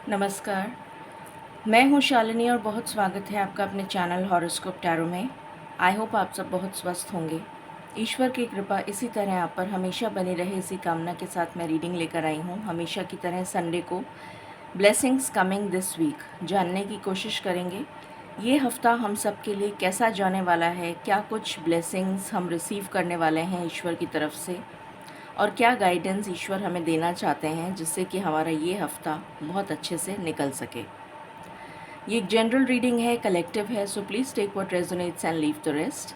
नमस्कार। मैं हूँ शालिनी और बहुत स्वागत है आपका अपने चैनल हॉरोस्कोप टैरो में। आई होप आप सब बहुत स्वस्थ होंगे। ईश्वर की कृपा इसी तरह आप पर हमेशा बनी रहे, इसी कामना के साथ मैं रीडिंग लेकर आई हूँ। हमेशा की तरह संडे को ब्लेसिंग्स कमिंग दिस वीक जानने की कोशिश करेंगे। ये हफ्ता हम सब के लिए कैसा जाने वाला है, क्या कुछ ब्लेसिंग्स हम रिसीव करने वाले हैं ईश्वर की तरफ से, और क्या गाइडेंस ईश्वर हमें देना चाहते हैं जिससे कि हमारा ये हफ्ता बहुत अच्छे से निकल सके। ये एक जनरल रीडिंग है, कलेक्टिव है, so please take what resonates and leave the rest.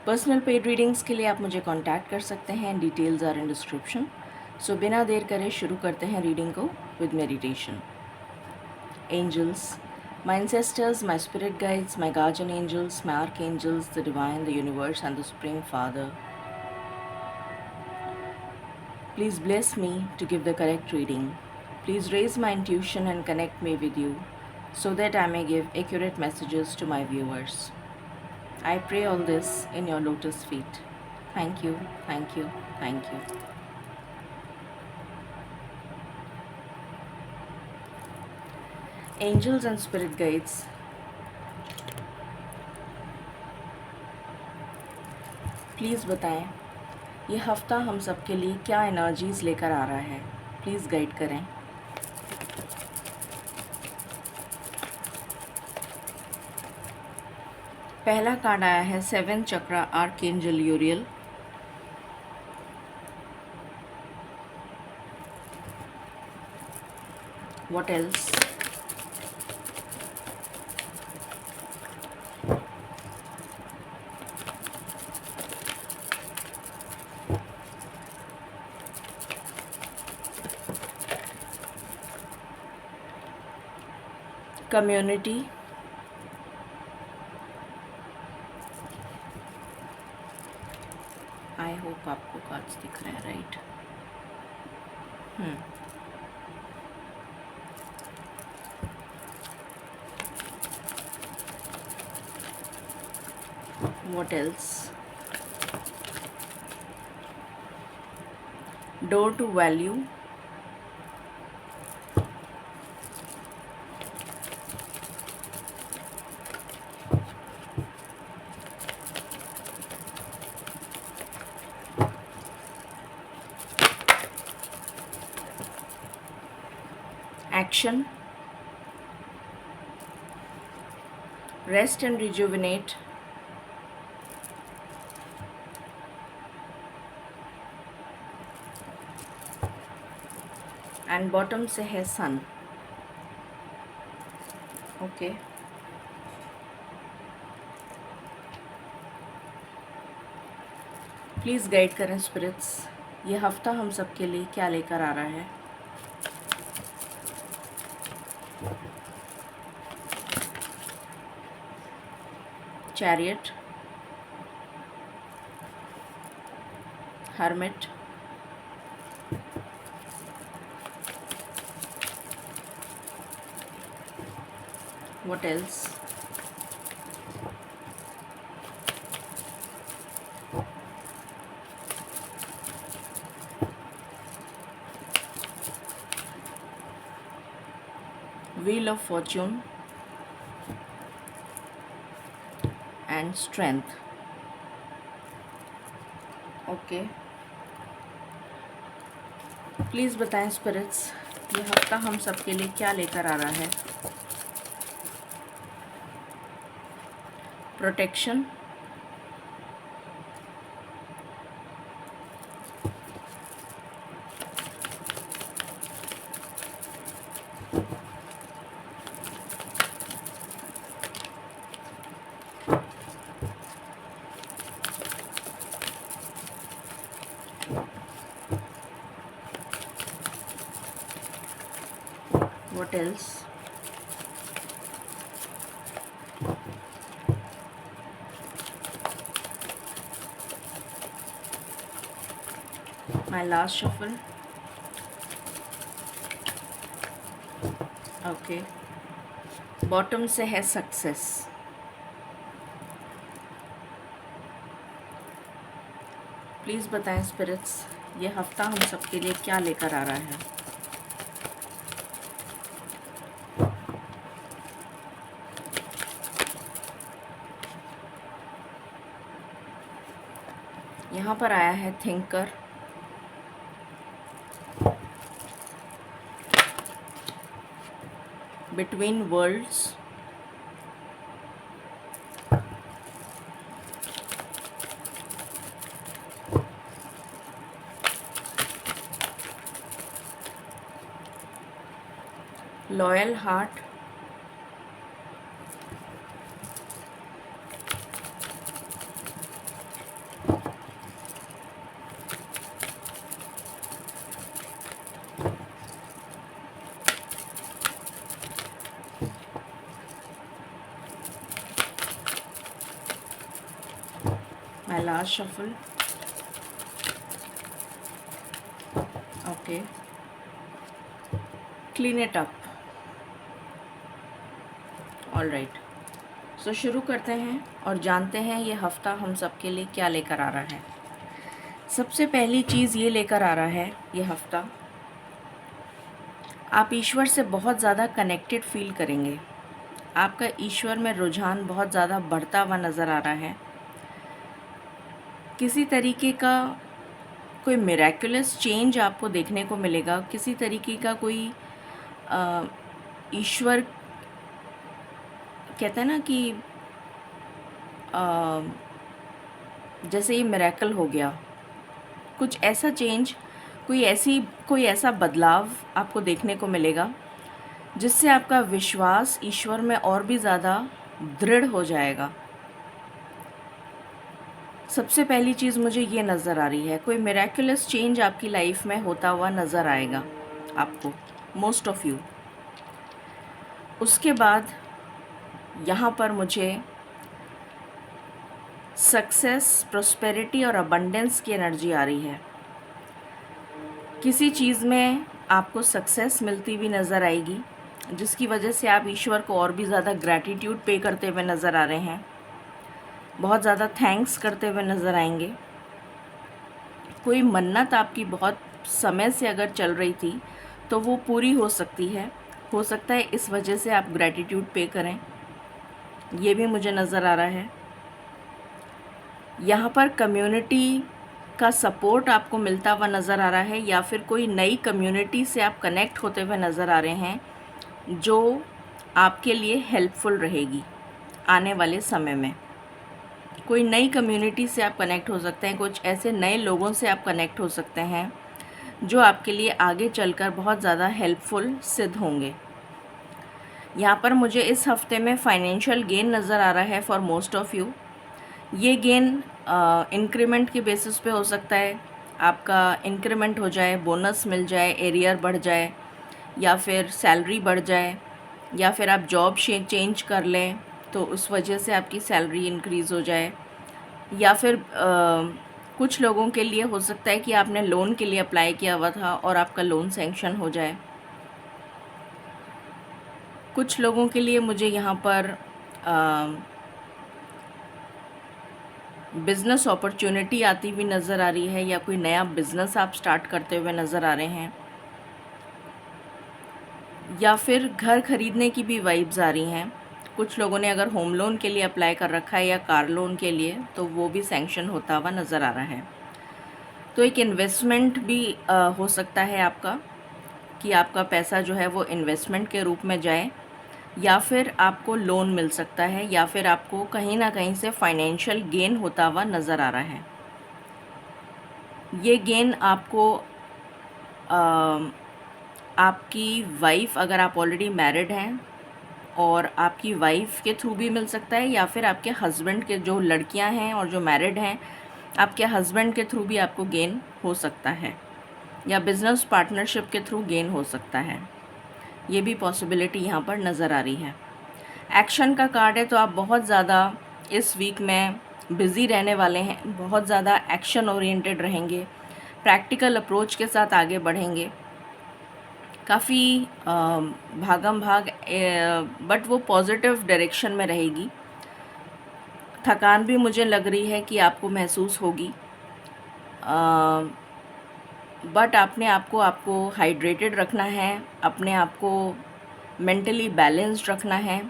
Personal paid readings के लिए आप मुझे कांटेक्ट कर सकते हैं, details are in description. So बिना देर करे शुरू करते हैं रीडिंग को with meditation. Angels, my ancestors, my spirit guides, my guardian angels, my archangels, the divine, the universe and the supreme father, please bless me to give the correct reading. Please raise my intuition and connect me with you so that I may give accurate messages to my viewers. I pray all this in your lotus feet. Thank you, thank you, thank you. Angels and spirit guides, please बताएं ये हफ्ता हम सब के लिए क्या energies लेकर आ रहा है। प्लीज़ गाइड करें। पहला कार्ड आया है 7 chakra archangel Uriel. What else? Community, I hope आपको कार्ड्स दिख रहे हैं, right? What else? Door to value, action, rest and rejuvenate, and bottom से है सन। ओके, प्लीज़ गाइड करें स्पिरिट्स, ये हफ्ता हम सब के लिए क्या लेकर आ रहा है। Chariot, hermit, what else? Wheel of Fortune and Strength. Okay, please बताएं स्पिरिट्स, ये हफ्ता हम सब के लिए क्या लेकर आ रहा है। Protection, what else? My last shuffle. Okay, bottom से है सक्सेस। प्लीज़ बताएं स्पिरिट्स, ये हफ्ता हम सब के लिए क्या लेकर आ रहा है। यहाँ पर आया है thinker, between worlds, loyal heart, my last shuffle. Okay, clean it up. All right, so शुरू करते हैं और जानते हैं ये हफ़्ता हम सब के लिए क्या लेकर आ रहा है। सबसे पहली चीज़ ये लेकर आ रहा है ये हफ़्ता, आप ईश्वर से बहुत ज़्यादा कनेक्टेड फील करेंगे। आपका ईश्वर में रुझान बहुत ज़्यादा बढ़ता हुआ नज़र आ रहा है। किसी तरीके का कोई मिरेकुलस चेंज आपको देखने को मिलेगा। किसी तरीके का कोई ईश्वर कहते हैं ना कि जैसे ये मिरेकल हो गया, कुछ ऐसा चेंज, कोई ऐसा बदलाव आपको देखने को मिलेगा जिससे आपका विश्वास ईश्वर में और भी ज़्यादा दृढ़ हो जाएगा। सबसे पहली चीज़ मुझे ये नज़र आ रही है, कोई मिरेकुलस चेंज आपकी लाइफ में होता हुआ नज़र आएगा आपको, मोस्ट ऑफ यू। उसके बाद यहाँ पर मुझे सक्सेस, प्रोस्पेरिटी और अबंडेंस की एनर्जी आ रही है। किसी चीज़ में आपको सक्सेस मिलती हुई नज़र आएगी जिसकी वजह से आप ईश्वर को और भी ज़्यादा ग्रैटिट्यूड पे करते हुए नज़र आ रहे हैं, बहुत ज़्यादा थैंक्स करते हुए नज़र आएंगे। कोई मन्नत आपकी बहुत समय से अगर चल रही थी तो वो पूरी हो सकती है, हो सकता है इस वजह से आप ग्रैटिट्यूड पे करें, ये भी मुझे नज़र आ रहा है। यहाँ पर कम्युनिटी का सपोर्ट आपको मिलता हुआ नज़र आ रहा है, या फिर कोई नई कम्युनिटी से आप कनेक्ट होते हुए नज़र आ रहे हैं जो आपके लिए हेल्पफुल रहेगी आने वाले समय में। कोई नई कम्युनिटी से आप कनेक्ट हो सकते हैं, कुछ ऐसे नए लोगों से आप कनेक्ट हो सकते हैं जो आपके लिए आगे चलकर बहुत ज़्यादा हेल्पफुल सिद्ध होंगे। यहाँ पर मुझे इस हफ्ते में फाइनेंशियल गेन नज़र आ रहा है फॉर मोस्ट ऑफ़ यू। ये गेन इंक्रीमेंट के बेसिस पे हो सकता है, आपका इंक्रीमेंट हो जाए, बोनस मिल जाए, एरियर बढ़ जाए, या फिर सैलरी बढ़ जाए, या फिर आप जॉब चेंज कर लें तो उस वजह से आपकी सैलरी इंक्रीज़ हो जाए, या फिर कुछ लोगों के लिए हो सकता है कि आपने लोन के लिए अप्लाई किया हुआ था और आपका लोन सैंक्शन हो जाए। कुछ लोगों के लिए मुझे यहाँ पर बिज़नेस अपॉर्चुनिटी आती हुई नज़र आ रही है, या कोई नया बिज़नेस आप स्टार्ट करते हुए नज़र आ रहे हैं, या फिर घर ख़रीदने की भी वाइब्स आ रही हैं। कुछ लोगों ने अगर होम लोन के लिए अप्लाई कर रखा है या कार लोन के लिए तो वो भी सैंक्शन होता हुआ नज़र आ रहा है। तो एक इन्वेस्टमेंट भी हो सकता है आपका, कि आपका पैसा जो है वो इन्वेस्टमेंट के रूप में जाए, या फिर आपको लोन मिल सकता है, या फिर आपको कहीं ना कहीं से फाइनेंशियल गेन होता हुआ नज़र आ रहा है। ये गेन आपको आपकी वाइफ, अगर आप ऑलरेडी मैरिड हैं, और आपकी वाइफ के थ्रू भी मिल सकता है, या फिर आपके हस्बैंड के, जो लड़कियां हैं और जो मैरिड हैं, आपके हस्बैंड के थ्रू भी आपको गेन हो सकता है, या बिज़नेस पार्टनरशिप के थ्रू गेन हो सकता है। ये भी पॉसिबिलिटी यहाँ पर नज़र आ रही है। एक्शन का कार्ड है, तो आप बहुत ज़्यादा इस वीक में बिज़ी रहने वाले हैं, बहुत ज़्यादा एक्शन ओरिएंटेड रहेंगे, प्रैक्टिकल अप्रोच के साथ आगे बढ़ेंगे। काफ़ी भागम भाग, बट वो पॉजिटिव डायरेक्शन में रहेगी। थकान भी मुझे लग रही है कि आपको महसूस होगी, बट अपने आपको हाइड्रेटेड रखना है, अपने आप को मेंटली बैलेंस्ड रखना है,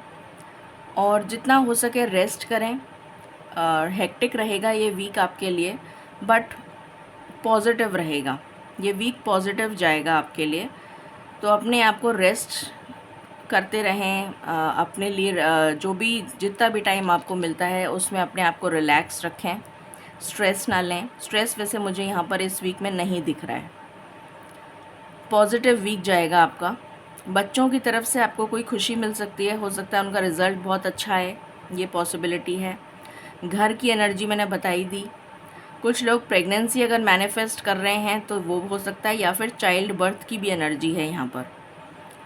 और जितना हो सके रेस्ट करें। हेक्टिक रहेगा ये वीक आपके लिए, बट पॉजिटिव रहेगा। ये वीक पॉजिटिव जाएगा आपके लिए। तो अपने आप को रेस्ट करते रहें, अपने लिए जो भी जितना भी टाइम आपको मिलता है उसमें अपने आप को रिलैक्स रखें, स्ट्रेस ना लें। स्ट्रेस वैसे मुझे यहाँ पर इस वीक में नहीं दिख रहा है। पॉजिटिव वीक जाएगा आपका। बच्चों की तरफ से आपको कोई खुशी मिल सकती है, हो सकता है उनका रिज़ल्ट बहुत अच्छा है, ये पॉसिबिलिटी है। घर की एनर्जी मैंने बताई दी। कुछ लोग प्रेगनेंसी अगर मैनिफेस्ट कर रहे हैं तो वो हो सकता है, या फिर चाइल्ड बर्थ की भी एनर्जी है यहाँ पर।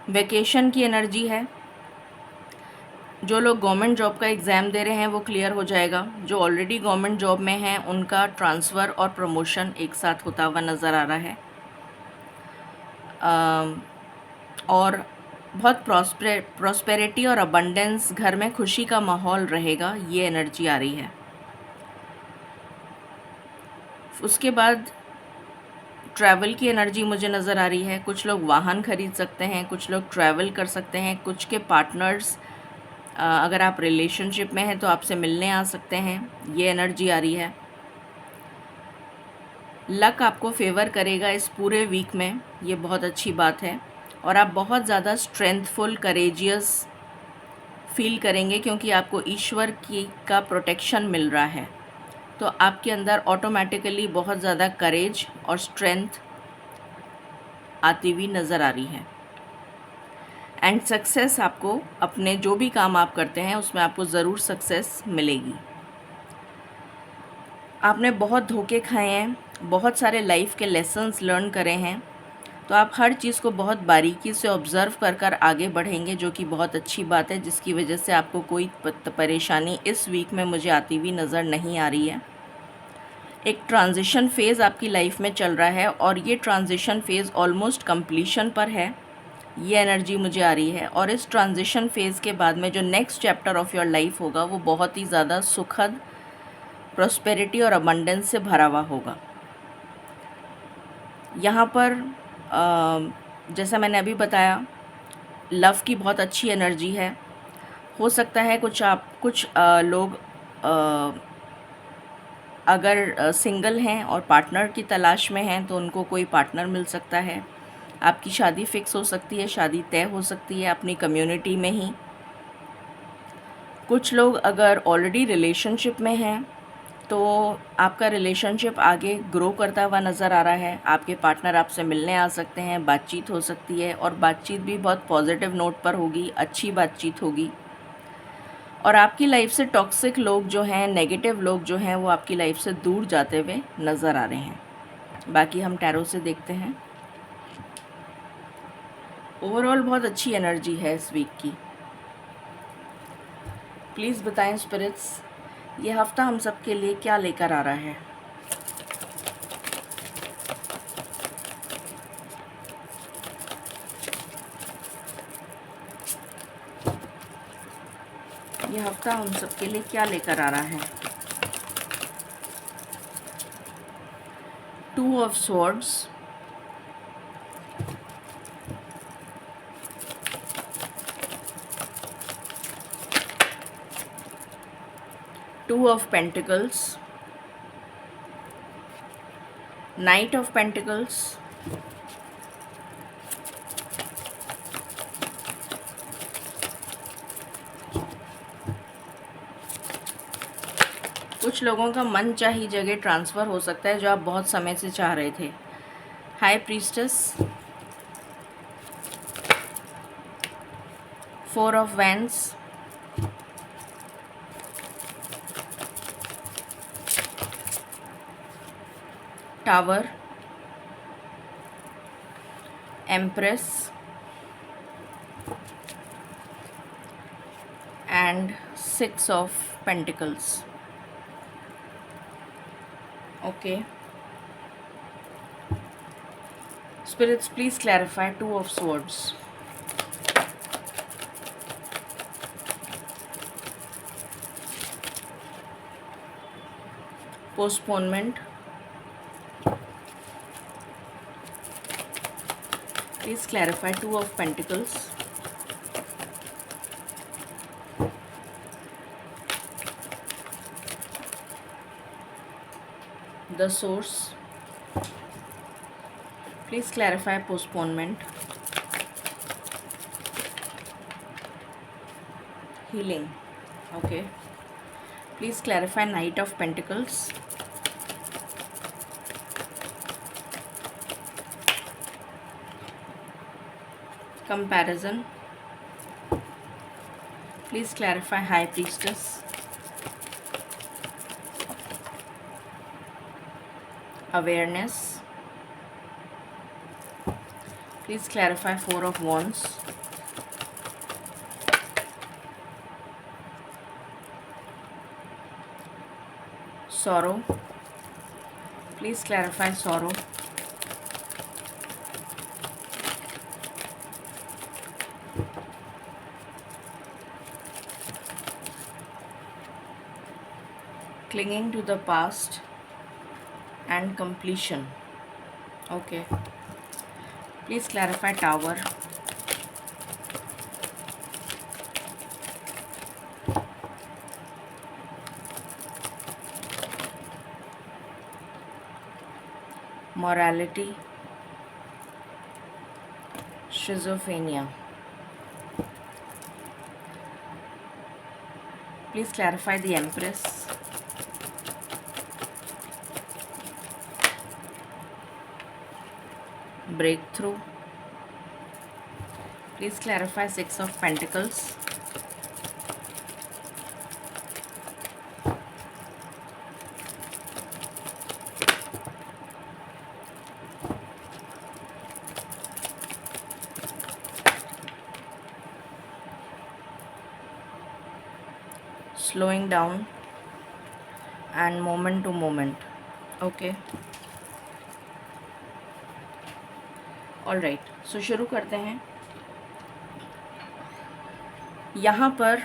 वेकेशन की एनर्जी है। जो लोग गवर्नमेंट जॉब का एग्ज़ाम दे रहे हैं वो क्लियर हो जाएगा। जो ऑलरेडी गवर्नमेंट जॉब में हैं उनका ट्रांसफ़र और प्रमोशन एक साथ होता हुआ नज़र आ रहा है। और बहुत प्रॉस्पेरिटी और अबंडेंस, घर में खुशी का माहौल रहेगा, ये एनर्जी आ रही है। उसके बाद ट्रैवल की एनर्जी मुझे नज़र आ रही है। कुछ लोग वाहन खरीद सकते हैं, कुछ लोग ट्रैवल कर सकते हैं। कुछ के पार्टनर्स, अगर आप रिलेशनशिप में हैं तो आपसे मिलने आ सकते हैं, ये एनर्जी आ रही है। लक आपको फेवर करेगा इस पूरे वीक में, ये बहुत अच्छी बात है। और आप बहुत ज़्यादा स्ट्रेंथफुल, करेजियस फील करेंगे क्योंकि आपको ईश्वर की का प्रोटेक्शन मिल रहा है। तो आपके अंदर ऑटोमेटिकली बहुत ज़्यादा करेज और स्ट्रेंथ आती हुई नज़र आ रही है। एंड सक्सेस आपको, अपने जो भी काम आप करते हैं उसमें आपको ज़रूर सक्सेस मिलेगी। आपने बहुत धोखे खाए हैं, बहुत सारे लाइफ के लेसन्स लर्न करे हैं, तो आप हर चीज़ को बहुत बारीकी से ऑब्ज़र्व कर कर आगे बढ़ेंगे, जो कि बहुत अच्छी बात है, जिसकी वजह से आपको कोई परेशानी इस वीक में मुझे आती हुई नज़र नहीं आ रही है। एक ट्रांजिशन फ़ेज़ आपकी लाइफ में चल रहा है और ये ट्रांजिशन फ़ेज़ ऑलमोस्ट कंप्लीशन पर है, ये एनर्जी मुझे आ रही है। और इस ट्रांजिशन फ़ेज़ के बाद में जो next chapter of your life होगा वो बहुत ही ज़्यादा सुखद, प्रॉस्पेरिटी और अबंडेंस से भरा हुआ होगा। यहाँ पर जैसा मैंने अभी बताया, लव की बहुत अच्छी एनर्जी है। हो सकता है कुछ लोग अगर सिंगल हैं और पार्टनर की तलाश में हैं तो उनको कोई पार्टनर मिल सकता है। आपकी शादी फ़िक्स हो सकती है, शादी तय हो सकती है अपनी कम्युनिटी में ही। कुछ लोग अगर ऑलरेडी रिलेशनशिप में हैं तो आपका रिलेशनशिप आगे ग्रो करता हुआ नज़र आ रहा है। आपके पार्टनर आपसे मिलने आ सकते हैं, बातचीत हो सकती है और बातचीत भी बहुत पॉजिटिव नोट पर होगी, अच्छी बातचीत होगी। और आपकी लाइफ से टॉक्सिक लोग जो हैं, नेगेटिव लोग जो हैं, वो आपकी लाइफ से दूर जाते हुए नज़र आ रहे हैं। बाकी हम टैरो से देखते हैं। ओवरऑल बहुत अच्छी एनर्जी है इस वीक की। प्लीज़ बताएं स्पिरिट्स, ये हफ्ता हम सब के लिए क्या लेकर आ रहा है। ये हफ्ता हम सब के लिए क्या लेकर आ रहा है। 2 of swords, 2 of pentacles, night of pentacles, कुछ लोगों का मन चाही जगह ट्रांसफ़र हो सकता है जो आप बहुत समय से चाह रहे थे। High priestess, 4 of wands, tower, empress and 6 of pentacles. Okay spirits, please clarify 2 of swords. Postponement, please clarify 2 of pentacles, the source. Please clarify postponement, healing. Okay. Please clarify Knight of Pentacles, comparison. Please clarify High Priestess, awareness. Please clarify Four of Wands, sorrow. Please clarify sorrow, clinging to the past and completion. Okay. Please clarify Tower, morality, schizophrenia. Please clarify the Empress, breakthrough. Please clarify Six of Pentacles, slowing down and moment to moment. Okay. All right, so शुरू करते हैं। यहाँ पर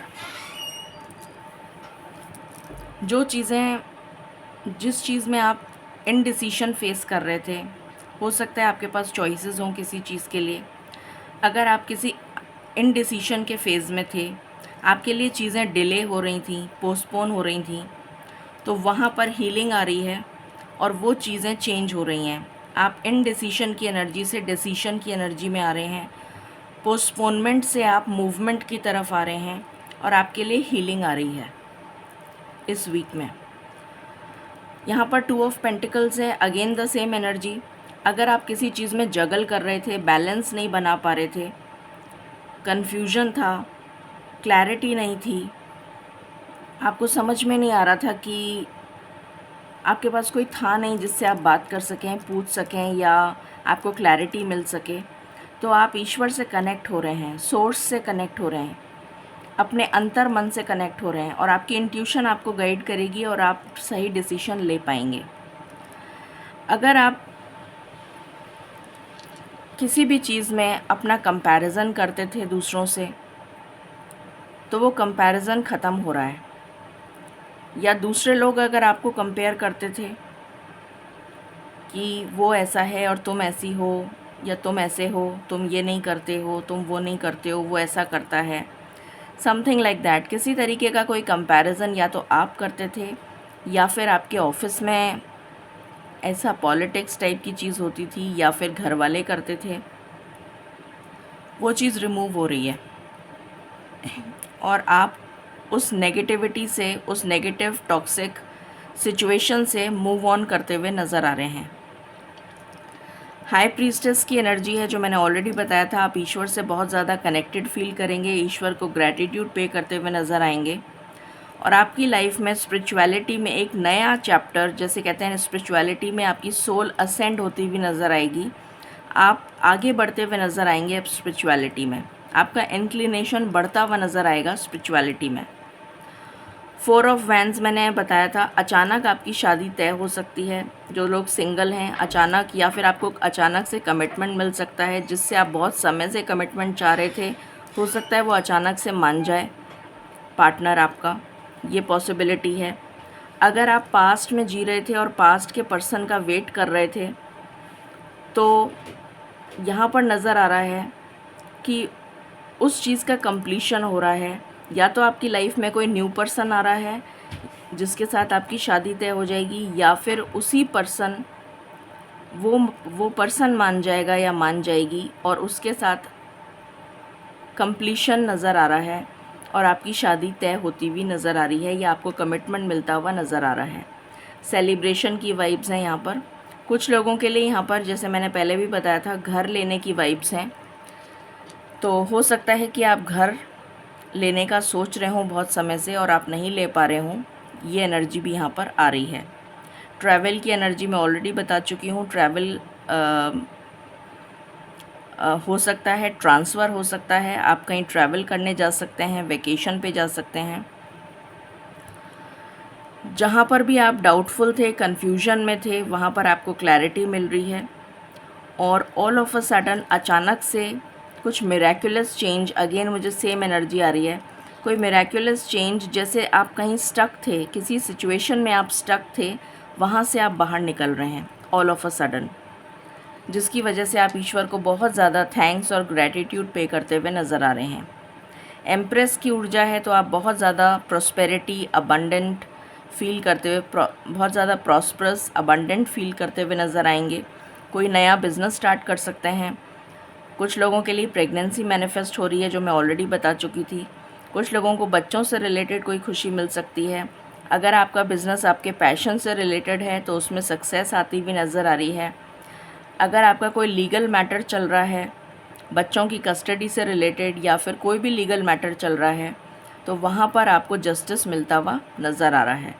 जो चीज़ें, जिस चीज़ में आप इनडिसीशन फेस कर रहे थे, हो सकता है आपके पास चॉइसेस हों किसी चीज़ के लिए। अगर आप किसी इनडिसीशन के फेज़ में थे, आपके लिए चीज़ें डिले हो रही थी, पोस्टपोन हो रही थी, तो वहाँ पर हीलिंग आ रही है और वो चीज़ें चेंज हो रही हैं। आप इनडिसीशन की एनर्जी से डिसीशन की एनर्जी में आ रहे हैं, पोस्टपोनमेंट से आप मूवमेंट की तरफ आ रहे हैं और आपके लिए हीलिंग आ रही है इस वीक में। यहाँ पर टू ऑफ पेंटिकल्स है, अगेन द सेम एनर्जी। अगर आप किसी चीज़ में जगल कर रहे थे, बैलेंस नहीं बना पा रहे थे, कन्फ्यूजन था, क्लैरिटी नहीं थी, आपको समझ में नहीं आ रहा था कि आपके पास कोई था नहीं जिससे आप बात कर सकें, पूछ सकें या आपको क्लैरिटी मिल सके, तो आप ईश्वर से कनेक्ट हो रहे हैं, सोर्स से कनेक्ट हो रहे हैं, अपने अंतर मन से कनेक्ट हो रहे हैं और आपकी इंट्यूशन आपको गाइड करेगी और आप सही डिसीजन ले पाएंगे। अगर आप किसी भी चीज़ में अपना कंपैरिजन करते थे दूसरों से, तो वो कंपैरिजन ख़त्म हो रहा है। या दूसरे लोग अगर आपको कंपेयर करते थे कि वो ऐसा है और तुम ऐसी हो, या तुम ऐसे हो, तुम ये नहीं करते हो, तुम वो नहीं करते हो, वो ऐसा करता है, समथिंग लाइक दैट, किसी तरीके का कोई कंपैरिजन या तो आप करते थे या फिर आपके ऑफिस में ऐसा पॉलिटिक्स टाइप की चीज़ होती थी या फिर घर वाले करते थे, वो चीज़ रिमूव हो रही है और आप उस नेगेटिविटी से, उस नेगेटिव टॉक्सिक सिचुएशन से मूव ऑन करते हुए नज़र आ रहे हैं। हाई प्रीस्टेस की एनर्जी है, जो मैंने ऑलरेडी बताया था। आप ईश्वर से बहुत ज़्यादा कनेक्टेड फील करेंगे, ईश्वर को ग्रैटिट्यूड पे करते हुए नज़र आएंगे और आपकी लाइफ में स्पिरिचुअलिटी में एक नया चैप्टर, जैसे कहते हैं स्पिरिचुअलिटी में आपकी सोल असेंड होती हुई नज़र आएगी। आप आगे बढ़ते हुए नज़र आएंगे अब स्पिरिचुअलिटी में, आपका इंक्लिनेशन बढ़ता हुआ नज़र आएगा स्पिरिचुअलिटी में। फोर ऑफ वैंड्स मैंने बताया था, अचानक आपकी शादी तय हो सकती है। जो लोग सिंगल हैं, अचानक, या फिर आपको अचानक से कमिटमेंट मिल सकता है जिससे आप बहुत समय से कमिटमेंट चाह रहे थे, हो सकता है वो अचानक से मान जाए पार्टनर आपका, ये पॉसिबिलिटी है। अगर आप पास्ट में जी रहे थे और पास्ट के पर्सन का वेट कर रहे थे, तो यहाँ पर नज़र आ रहा है कि उस चीज़ का कंप्लीशन हो रहा है। या तो आपकी लाइफ में कोई न्यू पर्सन आ रहा है, जिसके साथ आपकी शादी तय हो जाएगी, या फिर उसी पर्सन वो पर्सन मान जाएगा या मान जाएगी और उसके साथ कंप्लीशन नज़र आ रहा है और आपकी शादी तय होती हुई नज़र आ रही है या आपको कमिटमेंट मिलता हुआ नज़र आ रहा है। सेलिब्रेशन की वाइब्स हैं यहाँ पर। कुछ लोगों के लिए यहाँ पर, जैसे मैंने पहले भी बताया था, घर लेने की वाइब्स हैं। तो हो सकता है कि आप घर लेने का सोच रहे हों बहुत समय से और आप नहीं ले पा रहे हों, ये एनर्जी भी यहाँ पर आ रही है। ट्रैवल की एनर्जी मैं ऑलरेडी बता चुकी हूँ। ट्रैवल हो सकता है, ट्रांसफ़र हो सकता है, आप कहीं ट्रैवल करने जा सकते हैं, वेकेशन पे जा सकते हैं। जहाँ पर भी आप डाउटफुल थे, कन्फ्यूजन में थे, वहाँ पर आपको क्लैरिटी मिल रही है और ऑल ऑफ अ सडन अचानक से कुछ मिरेक्युलस चेंज, अगेन मुझे सेम एनर्जी आ रही है, कोई मिरेक्युलस चेंज, जैसे आप कहीं स्टक थे, किसी सिचुएशन में आप स्टक थे, वहाँ से आप बाहर निकल रहे हैं ऑल ऑफ अ सडन, जिसकी वजह से आप ईश्वर को बहुत ज़्यादा थैंक्स और ग्रैटिट्यूड पे करते हुए नज़र आ रहे हैं। एम्प्रेस की ऊर्जा है, तो आप बहुत ज़्यादा प्रॉस्पेरिटी, अबंडेंट फील करते हुए, बहुत ज़्यादा प्रॉस्परस, अबंडेंट फील करते हुए नज़र आएंगे। कोई नया बिज़नेस स्टार्ट कर सकते हैं। कुछ लोगों के लिए प्रेगनेंसी मैनिफेस्ट हो रही है, जो मैं ऑलरेडी बता चुकी थी। कुछ लोगों को बच्चों से रिलेटेड कोई खुशी मिल सकती है। अगर आपका बिज़नेस आपके पैशन से रिलेटेड है तो उसमें सक्सेस आती हुई नज़र आ रही है। अगर आपका कोई लीगल मैटर चल रहा है, बच्चों की कस्टडी से रिलेटेड या फिर कोई भी लीगल मैटर चल रहा है, तो वहाँ पर आपको जस्टिस मिलता हुआ नज़र आ रहा है।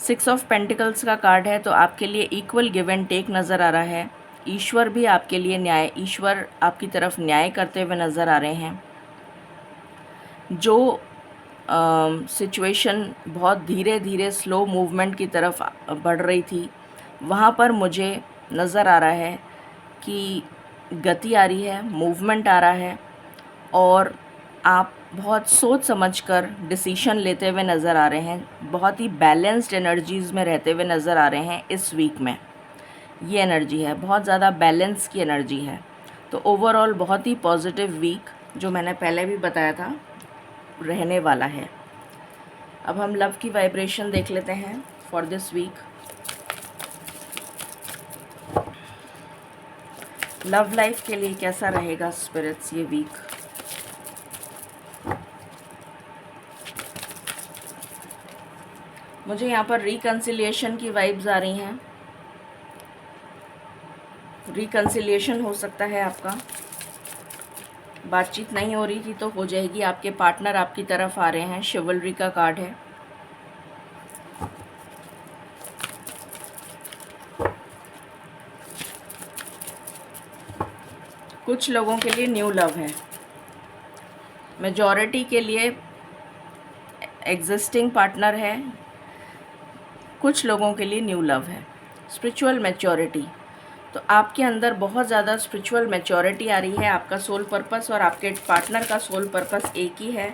6 ऑफ पेंटिकल्स का कार्ड है, तो आपके लिए इक्वल गिव एंड टेक नज़र आ रहा है। ईश्वर भी आपके लिए ईश्वर आपकी तरफ न्याय करते हुए नज़र आ रहे हैं। जो सिचुएशन बहुत धीरे धीरे स्लो मूवमेंट की तरफ बढ़ रही थी, वहाँ पर मुझे नज़र आ रहा है कि गति आ रही है, मूवमेंट आ रहा है और आप बहुत सोच समझकर डिसीशन लेते हुए नज़र आ रहे हैं। बहुत ही बैलेंस्ड एनर्जीज़ में रहते हुए नज़र आ रहे हैं इस वीक में। ये एनर्जी है, बहुत ज़्यादा बैलेंस की एनर्जी है। तो ओवरऑल बहुत ही पॉजिटिव वीक, जो मैंने पहले भी बताया था, रहने वाला है। अब हम लव की वाइब्रेशन देख लेते हैं for this week. Love life के लिए कैसा रहेगा स्पिरिट्स ये वीक? मुझे यहाँ पर रिकन्सिलिएशन की वाइब्स आ रही हैं। रिकन्सिलिएशन हो सकता है आपका, बातचीत नहीं हो रही थी तो हो जाएगी। आपके पार्टनर आपकी तरफ आ रहे हैं। शिवलरी का कार्ड है। कुछ लोगों के लिए न्यू लव है। मेजॉरिटी के लिए एग्जिस्टिंग पार्टनर है। कुछ लोगों के लिए न्यू लव है। स्पिरिचुअल मैच्योरिटी, तो आपके अंदर बहुत ज़्यादा स्पिरिचुअल मैच्योरिटी आ रही है। आपका सोल पर्पस और आपके पार्टनर का सोल पर्पस एक ही है,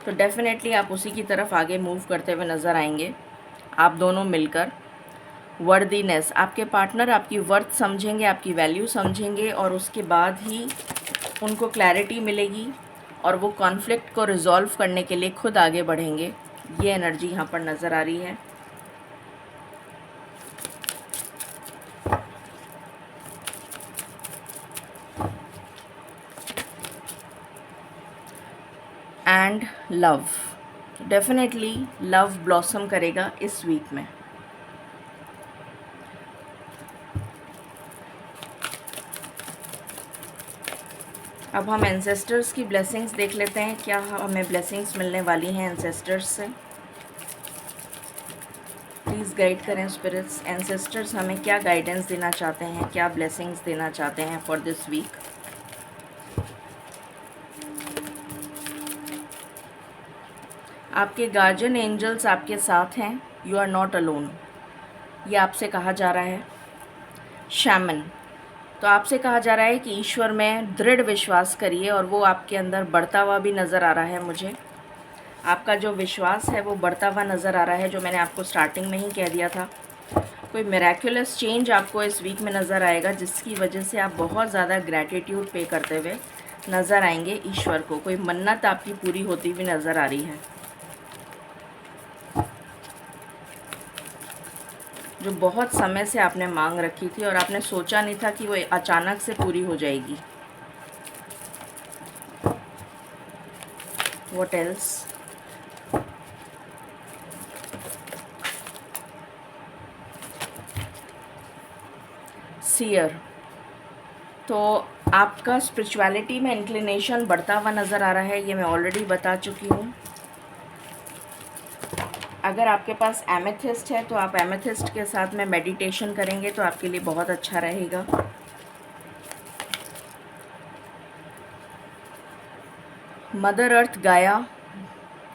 तो डेफिनेटली आप उसी की तरफ आगे मूव करते हुए नज़र आएंगे, आप दोनों मिलकर। वर्दीनेस, आपके पार्टनर आपकी वर्थ समझेंगे, आपकी वैल्यू समझेंगे और उसके बाद ही उनको क्लैरिटी मिलेगी और वो कॉन्फ्लिक्ट को रिजॉल्व करने के लिए खुद आगे बढ़ेंगे। ये एनर्जी यहाँ पर नज़र आ रही है। And love, definitely love blossom करेगा इस वीक में। अब हम एंसेस्टर्स की ब्लेसिंग्स देख लेते हैं, क्या हमें ब्लेसिंग्स मिलने वाली हैं एंसेस्टर्स से। प्लीज़ गाइड करें स्पिरिट्स, एंसेस्टर्स हमें क्या गाइडेंस देना चाहते हैं, क्या ब्लेसिंग्स देना चाहते हैं फॉर दिस वीक। आपके गार्जियन एंजल्स आपके साथ हैं। यू आर नॉट अलोन, ये आपसे कहा जा रहा है। शैमन, तो आपसे कहा जा रहा है कि ईश्वर में दृढ़ विश्वास करिए और वो आपके अंदर बढ़ता हुआ भी नज़र आ रहा है। मुझे आपका जो विश्वास है वो बढ़ता हुआ नज़र आ रहा है, जो मैंने आपको स्टार्टिंग में ही कह दिया था। कोई मिरेक्युलस चेंज आपको इस वीक में नज़र आएगा, जिसकी वजह से आप बहुत ज़्यादा ग्रैटिट्यूड पे करते हुए नज़र आएंगे ईश्वर को। कोई मन्नत आपकी पूरी होती हुई नज़र आ रही है। जो बहुत समय से आपने मांग रखी थी और आपने सोचा नहीं था कि वो अचानक से पूरी हो जाएगी। What else? सीयर। तो आपका स्पिरिचुअलिटी में इंक्लिनेशन बढ़ता हुआ नज़र आ रहा है, ये मैं ऑलरेडी बता चुकी हूँ। अगर आपके पास एमेथिस्ट है तो आप एमेथिस्ट के साथ में मेडिटेशन करेंगे तो आपके लिए बहुत अच्छा रहेगा। मदर अर्थ गाया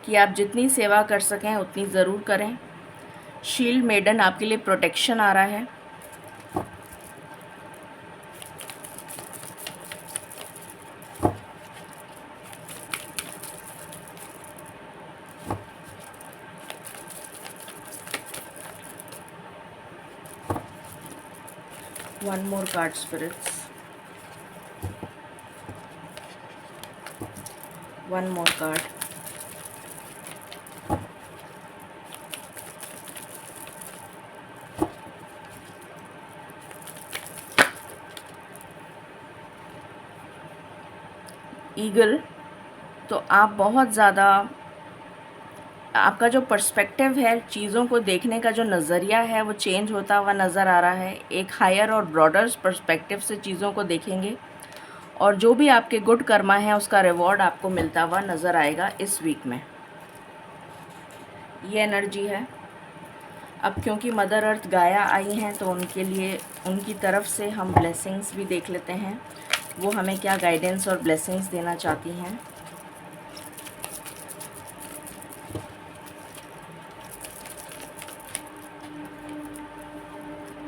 कि आप जितनी सेवा कर सकें उतनी ज़रूर करें। शील्ड मेडन आपके लिए प्रोटेक्शन आ रहा है। One more card spirits, one more card. Eagle. तो आप बहुत ज़्यादा, आपका जो पर्सपेक्टिव है, चीज़ों को देखने का जो नज़रिया है वो चेंज होता हुआ नज़र आ रहा है। एक हायर और ब्रॉडर पर्सपेक्टिव से चीज़ों को देखेंगे और जो भी आपके गुड कर्मा है उसका रिवॉर्ड आपको मिलता हुआ नज़र आएगा इस वीक में। ये एनर्जी है। अब क्योंकि मदर अर्थ गाया आई हैं तो उनके लिए, उनकी तरफ से हम ब्लेसिंग्स भी देख लेते हैं, वो हमें क्या गाइडेंस और ब्लेसिंग्स देना चाहती हैं।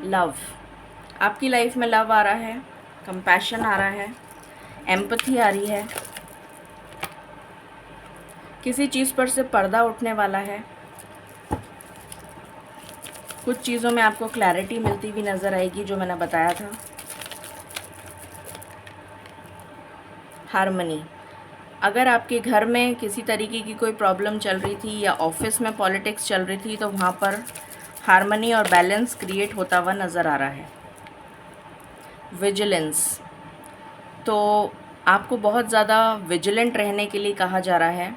लव। आपकी लाइफ में लव आ रहा है, कंपैशन आ रहा है, एम्पैथी आ रही है। किसी चीज़ पर से पर्दा उठने वाला है। कुछ चीज़ों में आपको क्लैरिटी मिलती हुई नज़र आएगी, जो मैंने बताया था। हार्मनी। अगर आपके घर में किसी तरीके की कोई प्रॉब्लम चल रही थी या ऑफिस में पॉलिटिक्स चल रही थी तो वहाँ पर हार्मनी और बैलेंस क्रिएट होता हुआ नज़र आ रहा है। विजिलेंस। तो आपको बहुत ज़्यादा विजिलेंट रहने के लिए कहा जा रहा है,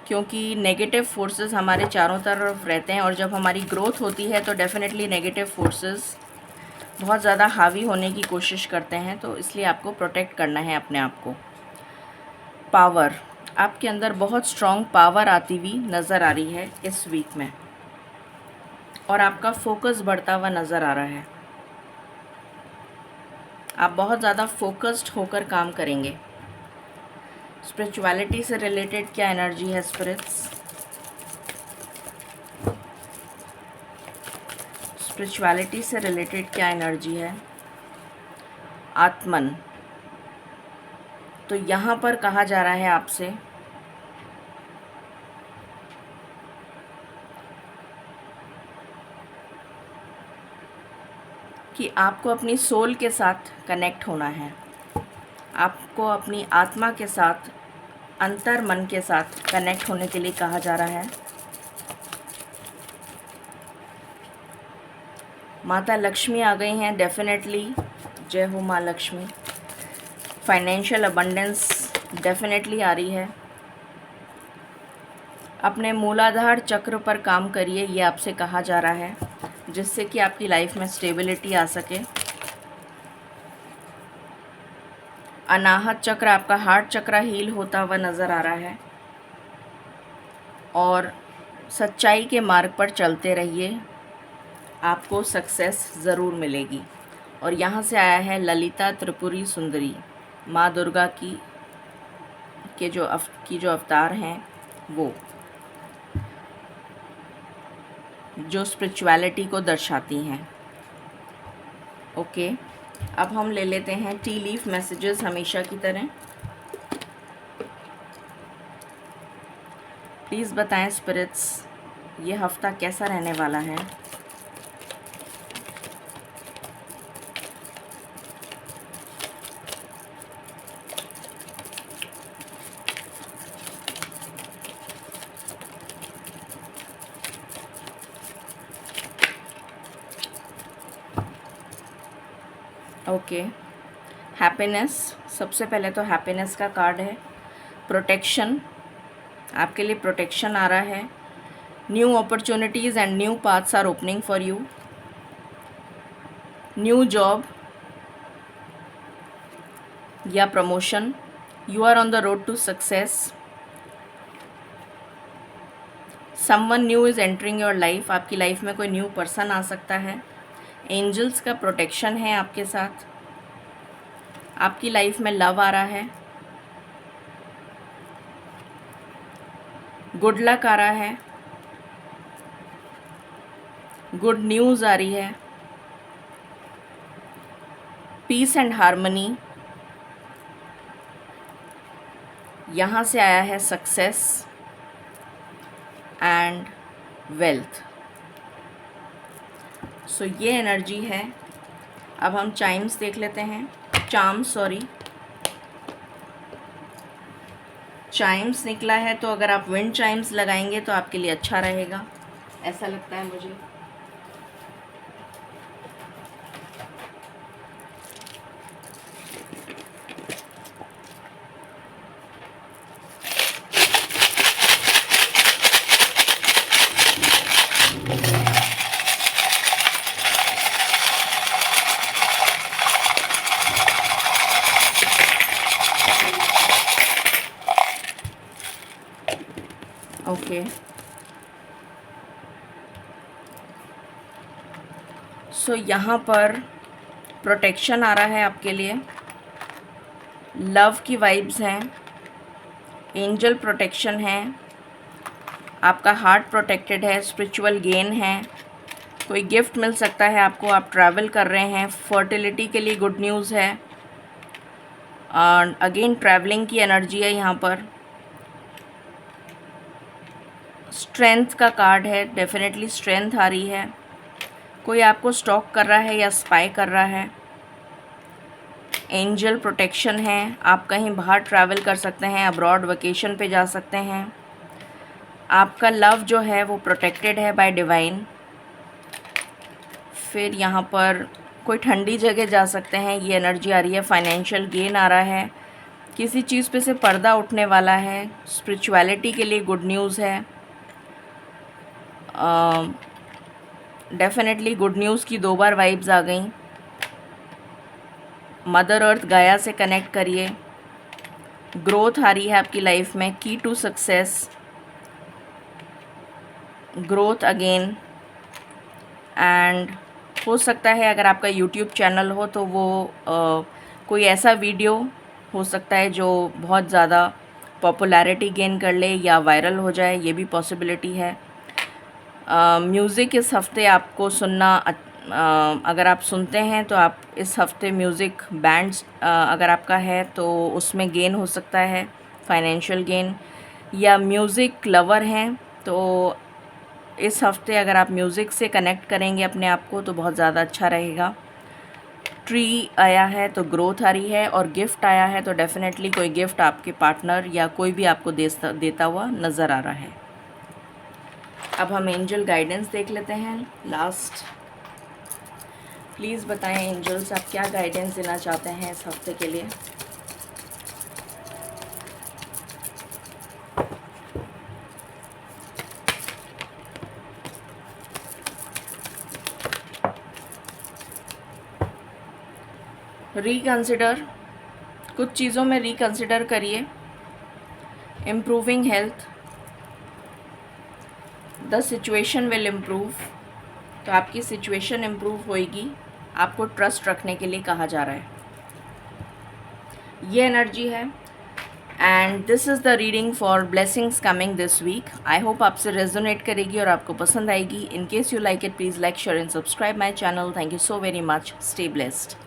क्योंकि नेगेटिव फोर्सेस हमारे चारों तरफ रहते हैं और जब हमारी ग्रोथ होती है तो डेफ़िनेटली नेगेटिव फोर्सेस बहुत ज़्यादा हावी होने की कोशिश करते हैं, तो इसलिए आपको प्रोटेक्ट करना है अपने आप को। पावर। आपके अंदर बहुत स्ट्रॉन्ग पावर आती हुई नज़र आ रही है इस वीक में और आपका फोकस बढ़ता हुआ नज़र आ रहा है। आप बहुत ज़्यादा फोकस्ड होकर काम करेंगे। स्पिरिचुअलिटी से रिलेटेड क्या एनर्जी है स्पिरिट्स? स्पिरिचुअलिटी से रिलेटेड क्या एनर्जी है? आत्मन। तो यहाँ पर कहा जा रहा है आपसे कि आपको अपनी सोल के साथ कनेक्ट होना है। आपको अपनी आत्मा के साथ, अंतर मन के साथ कनेक्ट होने के लिए कहा जा रहा है। माता लक्ष्मी आ गई हैं डेफिनेटली। जय हो माँ लक्ष्मी। फाइनेंशियल अबंडेंस डेफिनेटली आ रही है। अपने मूलाधार चक्र पर काम करिए, ये आपसे कहा जा रहा है, जिससे कि आपकी लाइफ में स्टेबिलिटी आ सके। अनाहत चक्र, आपका हार्ट चक्र हील होता हुआ नज़र आ रहा है और सच्चाई के मार्ग पर चलते रहिए, आपको सक्सेस ज़रूर मिलेगी। और यहाँ से आया है ललिता त्रिपुरी सुंदरी, माँ दुर्गा की जो अवतार हैं, वो जो स्पिरिचुअलिटी को दर्शाती हैं। ओके, अब हम ले लेते हैं टी लीफ मैसेजेस हमेशा की तरह। प्लीज़ बताएं स्पिरिट्स, ये हफ्ता कैसा रहने वाला है? ओके, हैप्पीनेस, सबसे पहले तो हैप्पीनेस का कार्ड है। प्रोटेक्शन, आपके लिए प्रोटेक्शन आ रहा है। New opportunities and new paths are opening for you. New job या promotion, you are on the road to success. Someone new is entering your life, आपकी लाइफ में कोई न्यू पर्सन आ सकता है। एंजल्स का प्रोटेक्शन है आपके साथ। आपकी लाइफ में लव आ रहा है। गुड लक आ रहा है। गुड न्यूज़ आ रही है। पीस एंड हार्मनी, यहाँ से आया है सक्सेस एंड वेल्थ। सो ये एनर्जी है। अब हम चाइम्स देख लेते हैं। चाइम्स निकला है, तो अगर आप विंड चाइम्स लगाएंगे तो आपके लिए अच्छा रहेगा, ऐसा लगता है मुझे। ओके, सो यहाँ पर प्रोटेक्शन आ रहा है आपके लिए। लव की वाइब्स हैं। एंजल प्रोटेक्शन है। आपका हार्ट प्रोटेक्टेड है। स्पिरिचुअल गेन है। कोई गिफ्ट मिल सकता है आपको। आप ट्रैवल कर रहे हैं। फर्टिलिटी के लिए गुड न्यूज़ है। अगेन ट्रैवलिंग की एनर्जी है यहाँ पर। स्ट्रेंथ का कार्ड है। डेफिनेटली स्ट्रेंथ आ रही है। कोई आपको स्टॉक कर रहा है या स्पाई कर रहा है। एंजल प्रोटेक्शन है। आप कहीं बाहर ट्रैवल कर सकते हैं, अब्रॉड वेकेशन पे जा सकते हैं। आपका लव जो है वो प्रोटेक्टेड है बाय डिवाइन। फिर यहाँ पर कोई ठंडी जगह जा सकते हैं, ये एनर्जी आ रही है। फाइनेंशियल गेन आ रहा है। किसी चीज़ पे से पर्दा उठने वाला है। स्पिरिचुअलिटी के लिए गुड न्यूज़ है। डेफिनेटली गुड न्यूज़ की 2 बार वाइब्स आ गई। मदर अर्थ गाया से कनेक्ट करिए। ग्रोथ आ रही है आपकी लाइफ में। Key to success, growth again. And हो सकता है अगर आपका यूट्यूब चैनल हो तो वो कोई ऐसा वीडियो हो सकता है जो बहुत ज़्यादा पॉपुलैरिटी गेन कर ले या वायरल हो जाए, ये भी पॉसिबिलिटी है। म्यूज़िक इस हफ्ते आपको सुनना, अगर आप सुनते हैं तो आप इस हफ्ते म्यूज़िक बैंड्स अगर आपका है तो उसमें गेन हो सकता है, फाइनेंशियल गेन। या म्यूज़िक लवर हैं तो इस हफ्ते अगर आप म्यूज़िक से कनेक्ट करेंगे अपने आप को तो बहुत ज़्यादा अच्छा रहेगा। ट्री आया है तो ग्रोथ आ रही है, और गिफ्ट आया है तो डेफिनेटली कोई गिफ्ट आपके पार्टनर या कोई भी आपको देता हुआ नज़र आ रहा है। अब हम एंजल गाइडेंस देख लेते हैं लास्ट। प्लीज़ बताएं एंजल्स, आप क्या गाइडेंस देना चाहते हैं इस हफ्ते के लिए। रिकंसिडर, कुछ चीज़ों में रिकंसिडर करिए। Improving health, the situation will improve, तो आपकी सिचुएशन इम्प्रूव होएगी। आपको ट्रस्ट रखने के लिए कहा जा रहा है, ये एनर्जी है। And this is the reading for blessings coming this week. I hope आपसे रेजोनेट करेगी और आपको पसंद आएगी। In case you like it, please like, share and subscribe my channel. Thank you so very much. Stay blessed.